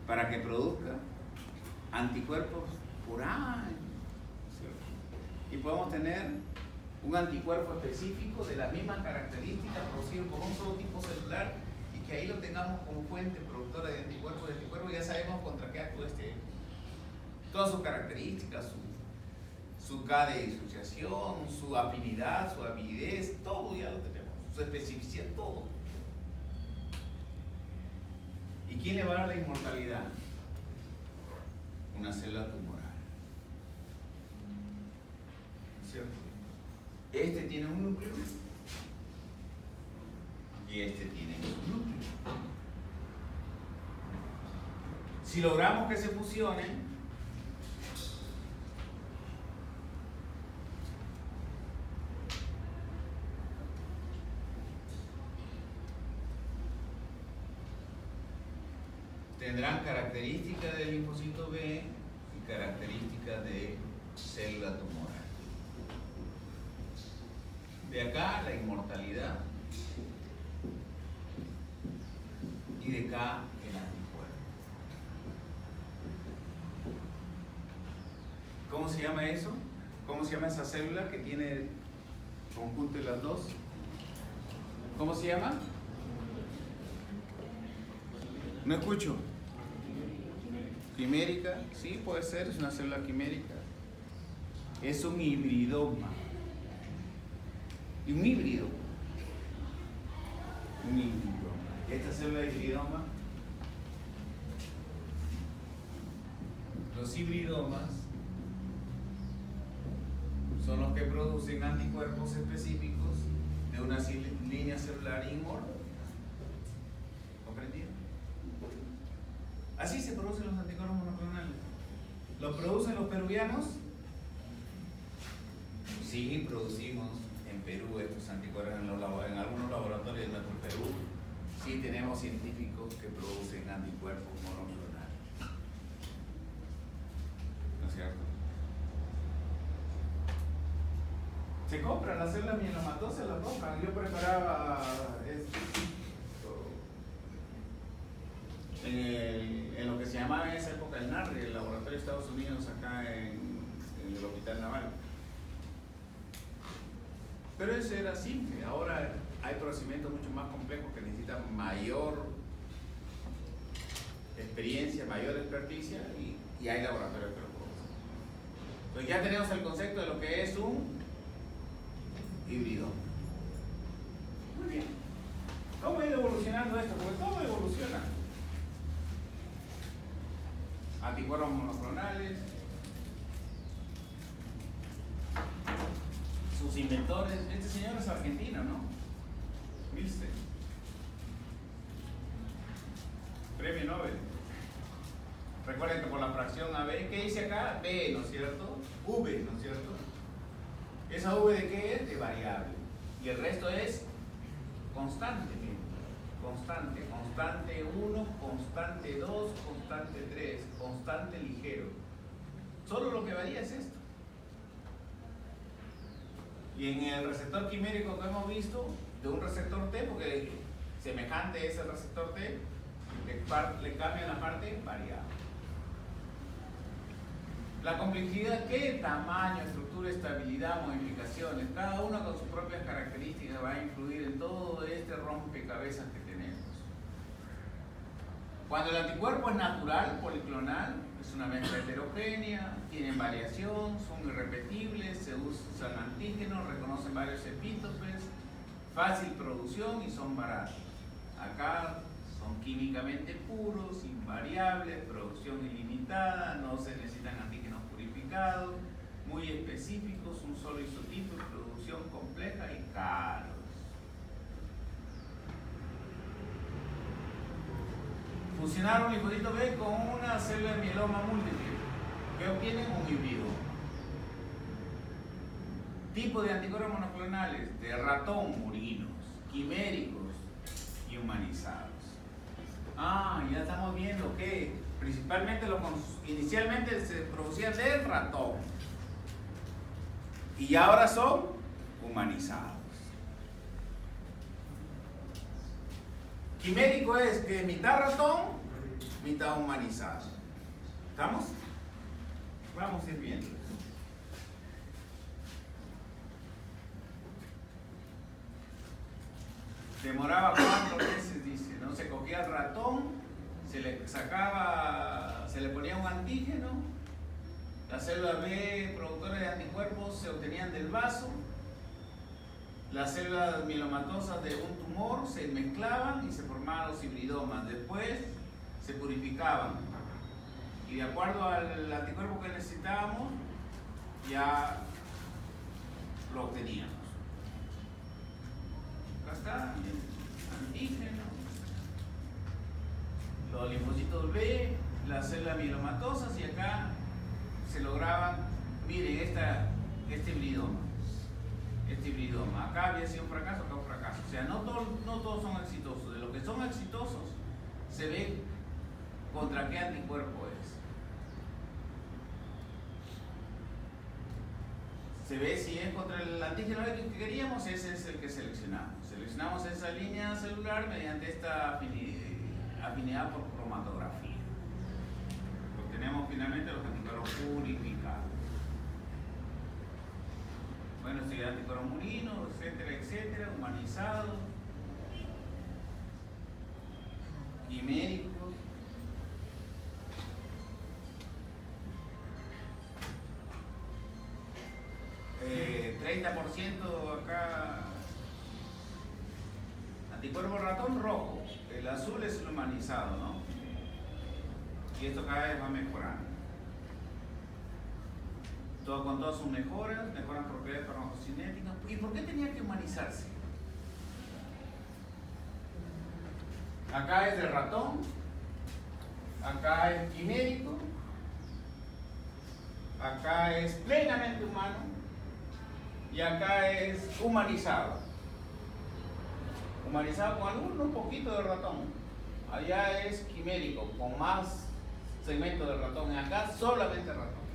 Para que produzca anticuerpos por años. Y podemos tener un anticuerpo específico de las mismas características producido por un solo tipo celular y que ahí lo tengamos como fuente productora de anticuerpos. Ya sabemos contra qué actúa todas sus características, su K de disociación, su afinidad, su avidez, todo ya lo tenemos, su especificidad, todo. ¿Y quién le va a dar la inmortalidad? Una célula tumoral. ¿Cierto? Este tiene un núcleo y este tiene un núcleo. Si logramos que se fusionen, tendrán características del linfocito B y características de célula tumoral. De acá la inmortalidad y de acá el anticuerpo. ¿Cómo se llama eso? ¿Cómo se llama esa célula que tiene el conjunto de las dos? ¿Cómo se llama? No escucho. Quimérica, sí, puede ser, es una célula quimérica. Es un hibridoma. Y un híbrido. Un hibridoma. Esta célula de hibridoma, los hibridomas son los que producen anticuerpos específicos de una línea celular inmortal. ¿Comprendido? Así se producen los anticuerpos monoclonales. ¿Los producen los peruvianos? Sí, producimos en Perú estos anticuerpos en algunos laboratorios de nuestro Perú. Sí tenemos científicos que producen anticuerpos monoclonales. ¿No es cierto? Se compran las células mielomatosas, las compran. Yo preparaba en lo que se llamaba en esa época el NARRI, el laboratorio de Estados Unidos, acá en el Hospital Naval. Pero eso era simple. Ahora hay procedimientos mucho más complejos que necesitan mayor experiencia, mayor experticia y hay laboratorios que lo producen. Entonces ya tenemos el concepto de lo que es un híbrido. Muy bien. ¿Cómo ha ido evolucionando esto? Porque todo evoluciona. Anticuerpos monoclonales, sus inventores. Este señor es argentino, ¿no? Milstein, premio Nobel. Recuerden que por la fracción AB, ¿qué dice acá? B, ¿no es cierto? V, ¿no es cierto? ¿Esa V de qué es? De variable. Y el resto es constante, miren. Constante, constante 1, constante 2, constante 3, constante ligero. Solo lo que varía es esto. Y en el receptor quimérico que hemos visto, de un receptor T, porque semejante es el receptor T, le cambian la parte variable. La complejidad, qué tamaño, estructura, estabilidad, modificaciones, cada una con sus propias características va a influir en todo este rompecabezas que tenemos. Cuando el anticuerpo es natural, policlonal, es una mezcla heterogénea, tienen variación, son irrepetibles, se usan antígenos, reconocen varios epítopes, fácil producción y son baratos. Acá son químicamente puros, invariables, producción ilimitada, no se necesitan antígenos purificados, muy específicos, un solo isotipo, producción compleja y caros. Fusionaron linfocito B con una célula de mieloma múltiple. ¿Qué obtienen? Un híbrido. Tipo de anticuerpos monoclonales: de ratón, murinos, quiméricos y humanizados. Ya estamos viendo que principalmente inicialmente se producían del ratón y ahora son humanizados. Quimérico es que mitad ratón, mitad humanizado. ¿Estamos? Vamos a ir viendo. Demoraba 4 meses, dice, ¿no? Se cogía el ratón, se le sacaba, se le ponía un antígeno, las células B productoras de anticuerpos se obtenían del vaso, las células mielomatosas de un tumor se mezclaban y se formaban los hibridomas. Después se purificaban y de acuerdo al anticuerpo que necesitábamos ya lo obteníamos. Acá está el antígeno, los linfocitos B, las células mielomatosas, y acá se lograban, miren, este hibridoma. Acá había sido un fracaso, acá un fracaso. O sea, no todos son exitosos. De los que son exitosos, se ve contra qué anticuerpo es. Se ve si es contra el antígeno que queríamos, ese es el que seleccionamos. Seleccionamos esa línea celular mediante esta afinidad por cromatografía. Obtenemos finalmente los anticuerpos purificados. Bueno, si anticuerpos murinos, etcétera, humanizados, quiméricos. Eh, 30% acá, anticuerpo ratón rojo, el azul es el humanizado, ¿no? Y esto cada vez va mejorando. Todo con todas sus mejoran propiedades farmacocinéticas. ¿Y por qué tenía que humanizarse? Acá es de ratón, acá es quimérico, acá es plenamente humano y acá es humanizado. Humanizado con un poquito de ratón. Allá es quimérico, con más segmentos de ratón. Y acá solamente ratón.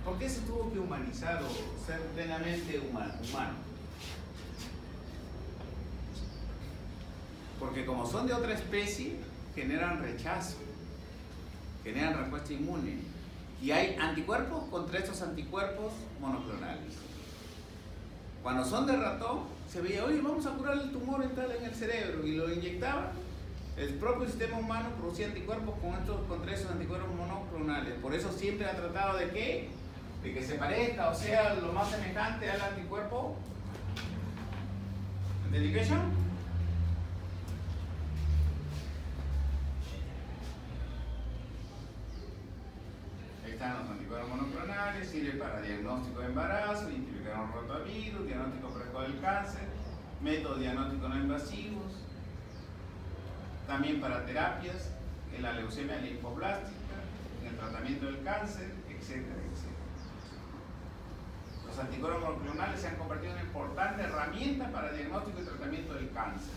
¿Por qué se tuvo que humanizar o ser plenamente humano? Porque como son de otra especie, generan rechazo, generan respuesta inmune. Y hay anticuerpos contra estos anticuerpos monoclonales. Cuando son de ratón, se veía, oye, vamos a curar el tumor en el cerebro, y lo inyectaban. El propio sistema humano producía anticuerpos contra esos anticuerpos monoclonales. Por eso siempre ha tratado de ¿qué? De que se parezca, o sea, lo más semejante al anticuerpo. ¿Dedication? Ahí están los anticuerpos monoclonales, sirve para diagnóstico de embarazo, identificar un rotavirus, diagnóstico precoz del cáncer, métodos diagnósticos no invasivos, también para terapias, en la leucemia linfoblástica, en el tratamiento del cáncer, etcétera. Los anticuerpos monoclonales se han convertido en una importante herramienta para el diagnóstico y tratamiento del cáncer.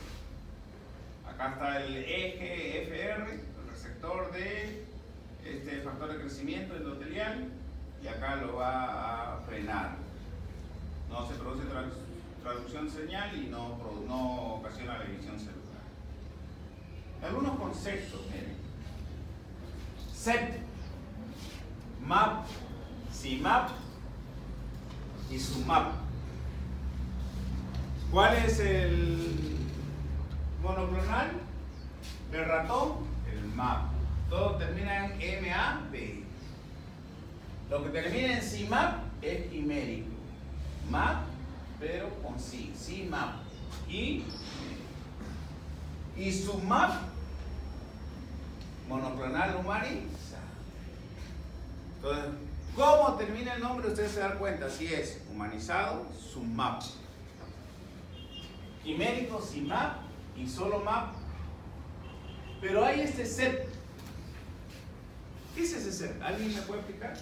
Acá está el eje FR, el receptor de factor de crecimiento endotelial, y acá lo va a frenar. No se produce traducción señal y no ocasiona la división celular. Algunos conceptos, miren. CEP, MAP, CIMAP y SUMAP. ¿Cuál es el monoclonal? El ratón, el MAP. Todo termina en MAP. Lo que termina en CIMAP es quimérico. MAP, pero con sí. CIMAP. Y SUMAP, monoclonal humanizado. Entonces, ¿cómo termina el nombre? Ustedes se dan cuenta. Si es humanizado, SUMAP. Quimérico, CIMAP y solo MAP. Pero hay este CEP. ¿Qué es ese CEP? ¿Alguien me puede explicar?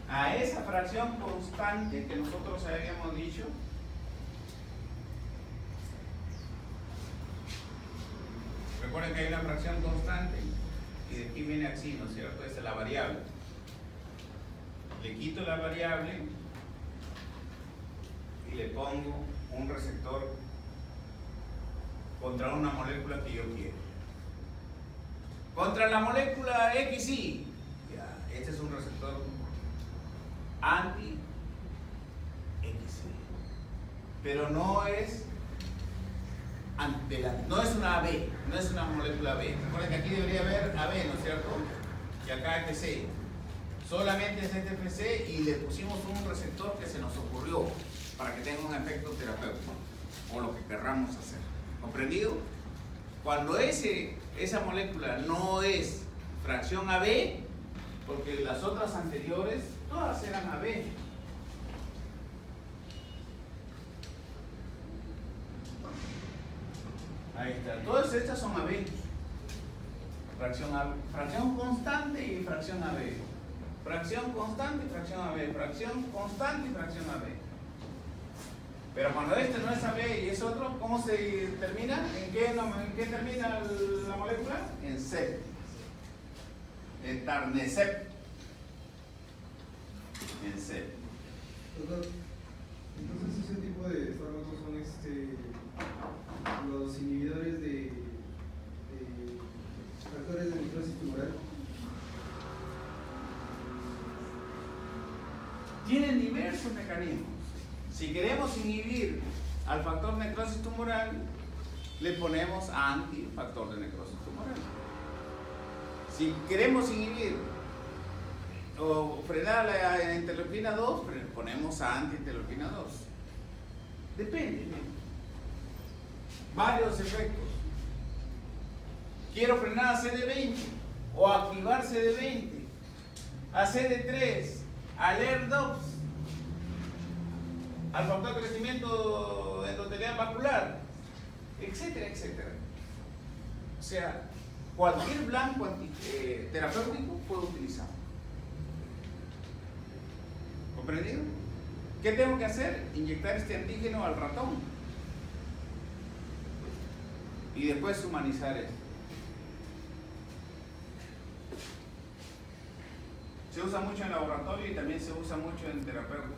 A esa fracción constante que nosotros habíamos dicho, recuerden que hay una fracción constante y de aquí viene así, ¿no es cierto? Esta es la variable. Le quito la variable y le pongo un receptor contra una molécula que yo quiero. Contra la molécula XY, ya, este es un receptor anti-XY, pero no es no es una AB, no es una molécula B. Recuerden que aquí debería haber AB, ¿no es cierto? Y acá FC. Solamente es este FC y le pusimos un receptor que se nos ocurrió para que tenga un efecto terapéutico o lo que querramos hacer. ¿Comprendido? Cuando esa molécula no es fracción AB, porque las otras anteriores todas eran AB. Ahí está. Todas estas son AB. Fracción constante y fracción AB. Fracción constante y fracción AB. Fracción constante y fracción AB. Pero cuando este no es AB y es otro, ¿cómo se termina? ¿En qué termina la molécula? En CEP. En Tarnecep. En CEP. Doctor, entonces ese tipo de fármacos son los inhibidores de factores de necrosis tumoral. Tienen diversos mecanismos. Si queremos inhibir al factor necrosis tumoral, le ponemos antifactor de necrosis tumoral. Si queremos inhibir o frenar la interleuquina 2, le ponemos anti-interleuquina 2. Depende. Varios efectos. Quiero frenar a CD20 o activar CD20, a CD3, al ER2, al factor de crecimiento endotelial macular, etcétera, etcétera. O sea, cualquier blanco terapéutico puedo utilizar. ¿Comprendido? ¿Qué tengo que hacer? Inyectar este antígeno al ratón y después humanizar esto. Se usa mucho en laboratorio y también se usa mucho en terapéutico.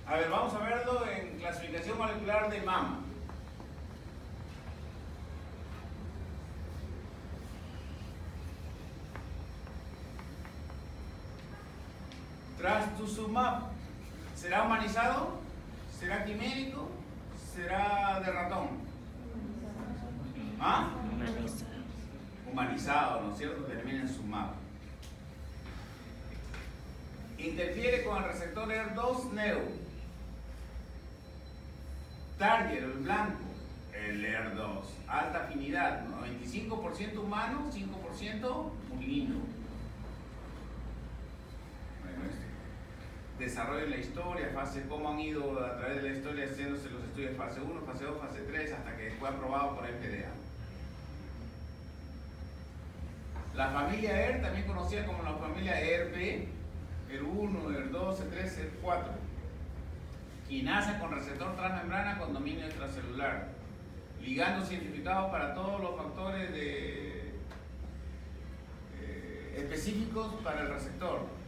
A ver, vamos a verlo en clasificación molecular de mama. Trastuzumab, ¿será humanizado? ¿Será quimérico? ¿Será de ratón? ¿Ah? Humanizado, ¿no es cierto? Termina en sumab. Interfiere con el receptor ER2 neo. Target, el blanco, el ER2. Alta afinidad, 95% humano, 5% mulino. Desarrollo en la historia, cómo han ido a través de la historia haciéndose los estudios fase 1, fase 2, fase 3, hasta que fue aprobado por FDA. La familia ER, también conocida como la familia ERP, ER1, ER2, ER3, ER4. Quinasa con receptor transmembrana con dominio extracelular. Ligando identificado para todos los factores específicos para el receptor.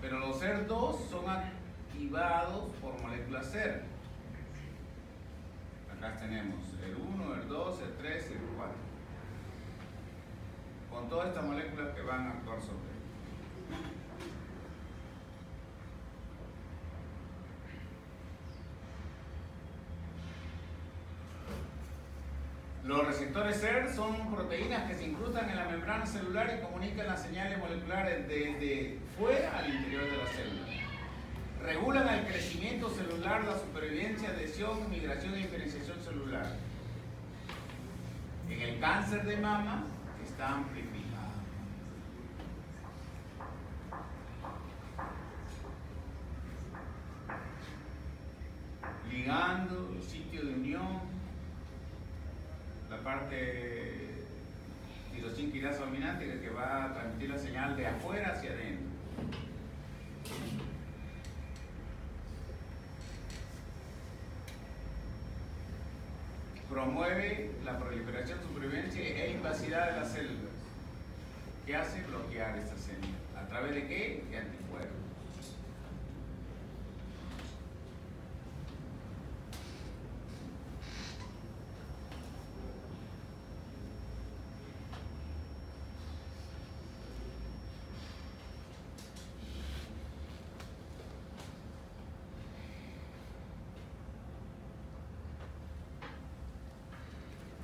Pero los ER2 son activados por moléculas SER. Acá tenemos ER1, ER2, ER3, ER4. con todas estas moléculas que van a actuar sobre él. Los receptores ER son proteínas que se incrustan en la membrana celular y comunican las señales moleculares desde fuera al interior de la célula. Regulan el crecimiento celular, la supervivencia, adhesión, migración y diferenciación celular. En el cáncer de mama está amplificado. Ligando, el sitio de unión, la parte tirosina quinasa dominante que va a transmitir la señal de afuera hacia adentro. Promueve la proliferación, supervivencia e invasidad de las células. ¿Qué hace? Bloquear esta señal. ¿A través de qué? De anticuerpos.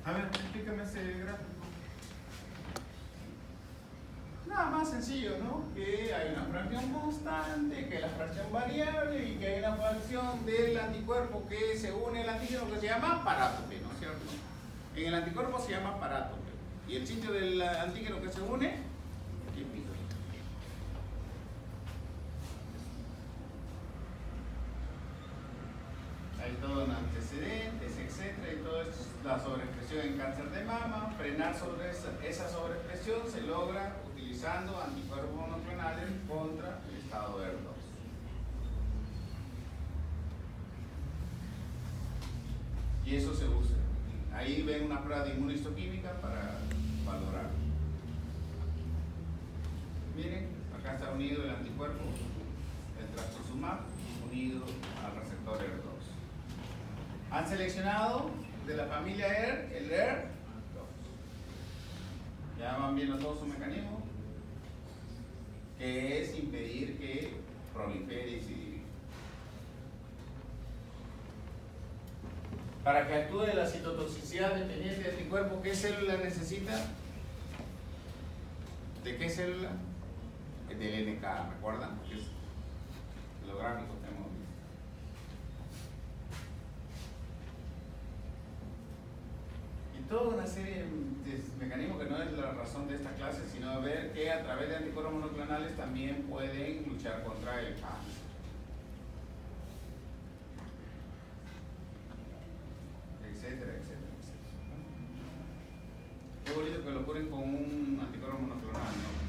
A ver, explícame ese gráfico. Nada más sencillo, ¿no? Que hay una fracción constante, que hay la fracción variable y que hay una fracción del anticuerpo que se une al antígeno que se llama parátope, ¿no es cierto? En el anticuerpo se llama parátope. Y el sitio del antígeno que se une, epitope. Hay todo en antecedentes, etcétera, y todo es la sobreexpresión en cáncer de mama. Frenar sobre esa sobreexpresión se logra utilizando anticuerpos monoclonales contra el estado HER2. Y eso se usa. Ahí ven una prueba de inmunohistoquímica para valorar. Miren, acá está unido el anticuerpo, el trastuzumab, unido al receptor HER2. Han seleccionado de la familia ER el HER2. Ya van viendo todo su mecanismo, que es impedir que prolifere y se divida. Para que actúe la citotoxicidad dependiente de anticuerpo, ¿qué célula necesita? ¿De qué célula? Del NK, ¿recuerdan? Que es lo gráfico que hemos visto. Y toda una serie de mecanismos que no es la razón de esta clase, sino ver que a través de anticuerpos monoclonales también pueden luchar contra el cáncer. Etcétera, etcétera, etcétera. Qué bonito que lo curen con un anticuerpo monoclonal, ¿no?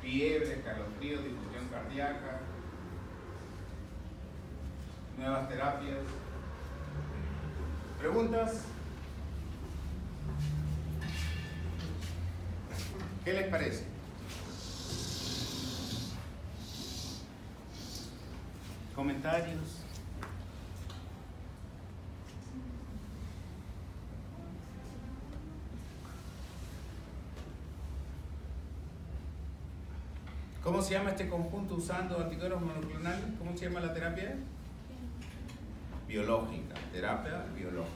Fiebre, calofrío, difusión cardíaca, nuevas terapias. ¿Preguntas? ¿Qué les parece? ¿Comentarios? ¿Cómo se llama este conjunto usando anticuerpos monoclonales? ¿Cómo se llama la terapia? Biológica, terapia biológica.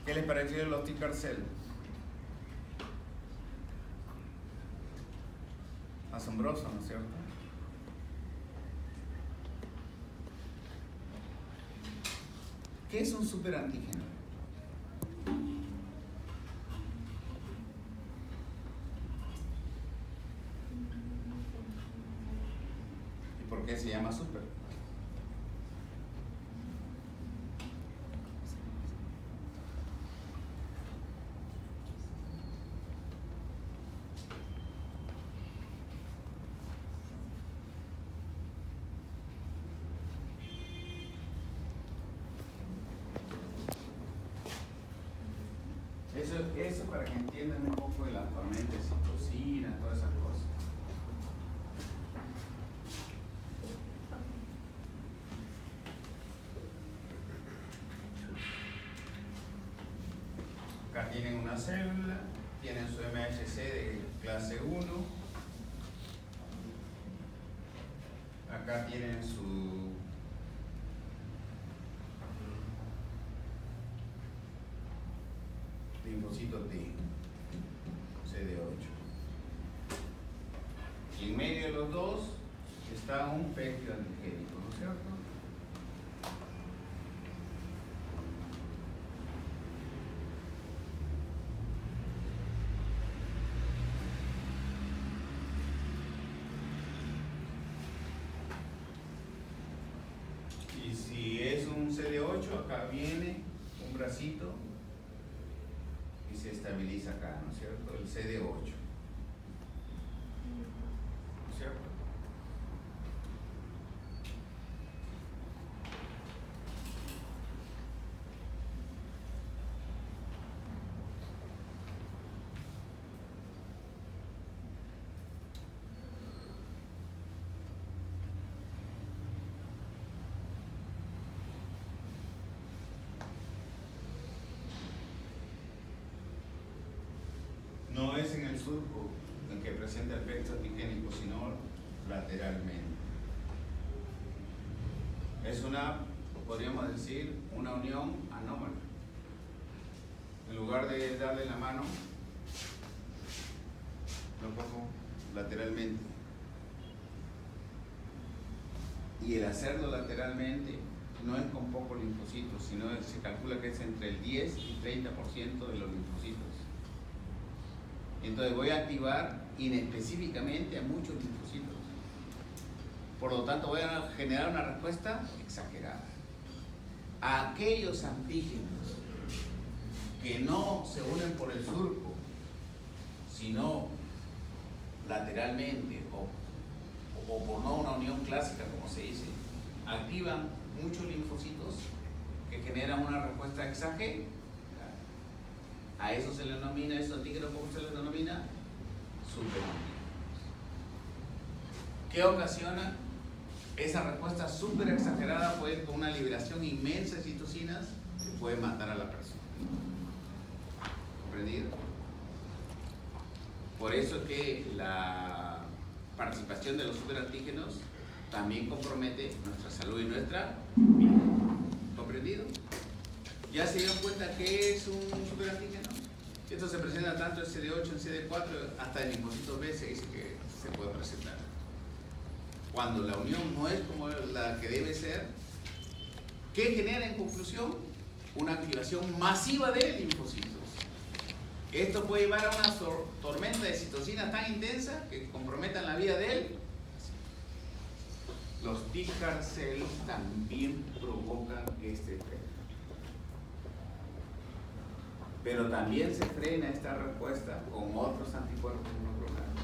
¿Qué les pareció los T-Carcel? Asombroso, ¿no es cierto? ¿Qué es un superantígeno? ¿Y por qué se llama super? Eso para que entiendan un poco de la tormenta de citosina, todas esas cosas. tienen una célula, tienen su MHC de clase 1, acá tienen su linfocito T, CD8. Y en medio de los dos está un péptido antigénico, ¿no es cierto? Y si es un CD8, acá viene un bracito y se estabiliza acá, ¿no es cierto? El CD8. ¿No es cierto? No es en el surco en que presenta el péptido antigénico, sino lateralmente. Es una, podríamos decir, una unión anómala. En lugar de darle la mano, lo pongo lateralmente. Y el hacerlo lateralmente no es con pocos linfocitos, sino se calcula que es entre el 10 y 30% de los linfocitos. Entonces voy a activar inespecíficamente a muchos linfocitos. Por lo tanto voy a generar una respuesta exagerada. A aquellos antígenos que no se unen por el surco, sino lateralmente o por no una unión clásica, como se dice, activan muchos linfocitos que generan una respuesta exagerada. A eso se le denomina, esos antígenos, ¿cómo se les denomina? Superantígenos. ¿Qué ocasiona? Esa respuesta súper exagerada puede con una liberación inmensa de citocinas que puede matar a la persona. ¿Comprendido? Por eso que la participación de los superantígenos también compromete nuestra salud y nuestra vida. ¿Comprendido? ¿Ya se dieron cuenta que es un superantígeno? Esto se presenta tanto en CD8, en CD4, hasta en linfocitos B se dice que se puede presentar. Cuando la unión no es como la que debe ser, ¿qué genera en conclusión? Una activación masiva de linfocitos. Esto puede llevar a una tormenta de citocinas tan intensa que comprometan la vida de él. Los T-CAR cells también provocan este efecto. Pero también se frena esta respuesta con otros anticuerpos monoclonales.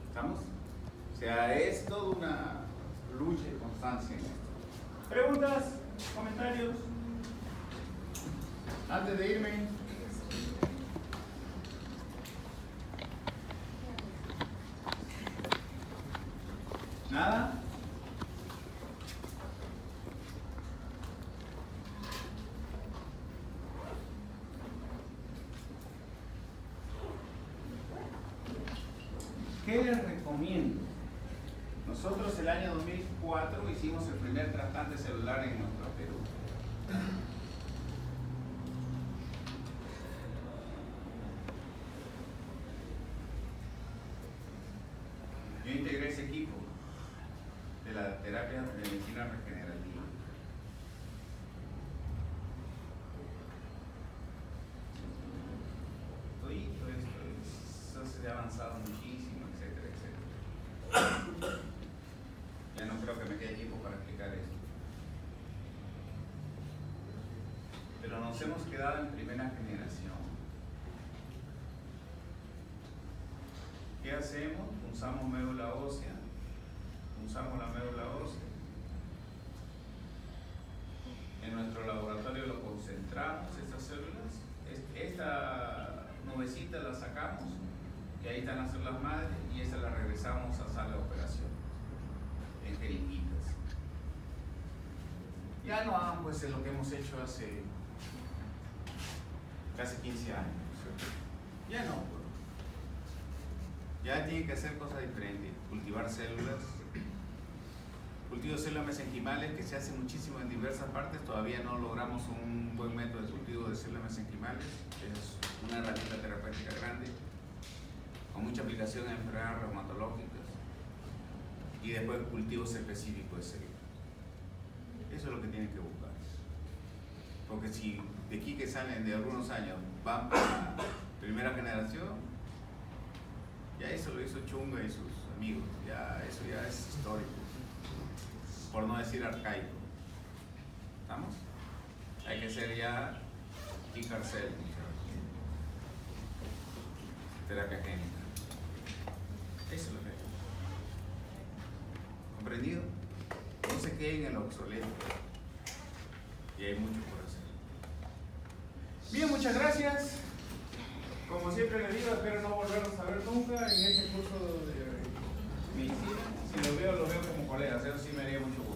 ¿Estamos? O sea, es toda una lucha y constancia en esto. ¿Preguntas? ¿Comentarios? Antes de irme. ¿Nada? ¿Qué les recomiendo? Nosotros el año 2004 hicimos el primer trasplante celular en nuestro Perú. Yo integré ese equipo de la terapia de medicina regenerativa. Todo esto se ha avanzado muchísimo, etcétera, etcétera. Ya no creo que me quede tiempo para explicar esto. Pero nos hemos quedado en primera generación. ¿Qué hacemos? Punzamos médula ósea. Punzamos la médula ósea. En nuestro laboratorio lo concentramos, estas células. Esta nubecita la sacamos, que ahí están las células madres, y esta la regresamos a sala de operación, en jeringuitas. Ya no hagan pues lo que hemos hecho hace casi 15 años. Ya no, pues. Ya tiene que hacer cosas diferentes, cultivar células. Cultivo de células mesenquimales que se hace muchísimo en diversas partes, todavía no logramos un buen método de cultivo de células mesenquimales, es una herramienta terapéutica grande, con mucha aplicación en enfermedades reumatológicas y después cultivos específicos de células. Eso es lo que tienen que buscar. Porque si de aquí que salen de algunos años van para primera generación, ya eso lo hizo Chunga y sus amigos, ya eso ya es histórico, por no decir arcaico. ¿Estamos? Hay que ser ya Kikarcel, terapia génica. Eso es lo que hay. ¿Comprendido? No se queden en lo obsoleto. Y hay mucho por hacer. Bien, muchas gracias. Como siempre les digo, espero no volverlos a ver nunca en este curso de medicina. Si los veo como colegas, eso sí me haría mucho gusto.